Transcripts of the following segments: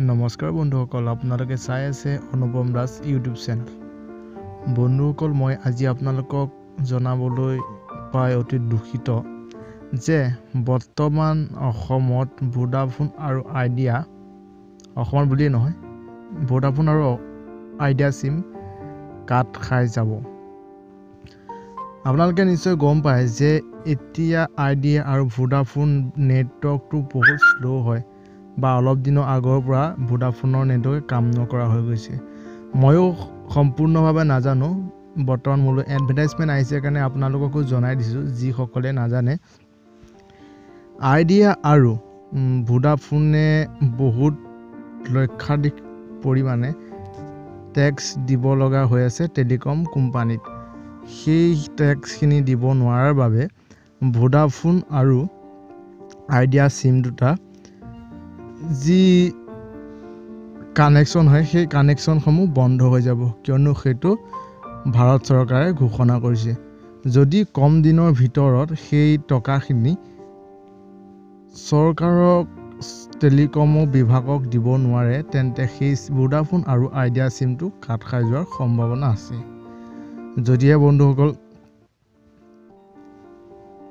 নমস্কাৰ বন্ধুসকল, আপোনালোকে চাই আছে অনুপম দাস ইউটিউব চেনেল। বন্ধুসকল, মই আজি আপোনালোকক জনাবলৈ পাই অতি দুখিত যে বৰ্তমান অসমত ভোডাফোন আৰু আইডিয়া, অসমত বুলিয়েই নহয়, ভোডাফোন আৰু আইডিয়া চিম কাট খাই যাব। আপোনালোকে নিশ্চয় গম পায় যে এতিয়া আইডিয়া আৰু ভোডাফোন নেটৱৰ্কটো বহুত শ্ল' হয় বা অলপ দিনৰ আগৰ পৰা ভোডাফোনৰ নেটৱৰ্কে কাম নকৰা হৈ গৈছে। ময়ো সম্পূৰ্ণভাৱে নাজানো, বৰ্তমান মোলৈ এডভাৰটাইজমেণ্ট আহিছে কাৰণে আপোনালোককো জনাই দিছোঁ যিসকলে নাজানে। আইডিয়া আৰু ভোডাফোনে বহুত লক্ষাধিক পৰিমাণে টেক্স দিব লগা হৈ আছে টেলিকম কোম্পানীত। সেই টেক্সখিনি দিব নোৱাৰাৰ বাবে ভোডাফোন আৰু আইডিয়া চিম দুটা যি কানেকশ্যন হয় সেই কানেকশ্যনসমূহ বন্ধ হৈ যাব, কিয়নো সেইটো ভাৰত চৰকাৰে ঘোষণা কৰিছে। যদি কম দিনৰ ভিতৰত সেই টকাখিনি চৰকাৰক টেলিকম বিভাগক দিব নোৱাৰে, তেন্তে সেই ভোডাফোন আৰু আইডিয়া চিমটো কাট খাই যোৱাৰ সম্ভাৱনা আছে। যদিহে বন্ধুসকল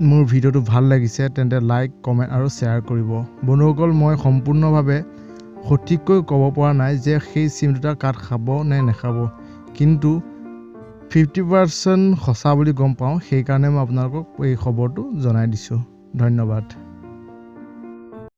মোৰ ভিডিঅ'টো ভাল লাগিছে তেন্তে লাইক, কমেণ্ট আৰু শ্বেয়াৰ কৰিব। বন্ধুসকল, মই সম্পূৰ্ণভাৱে সঠিককৈ ক'ব পৰা নাই যে সেই চিম দুটা কাট খাব নে নাখাব, কিন্তু 50% সঁচা বুলি গম পাওঁ, সেইকাৰণে মই আপোনালোকক এই খবৰটো জনাই দিছোঁ। ধন্যবাদ।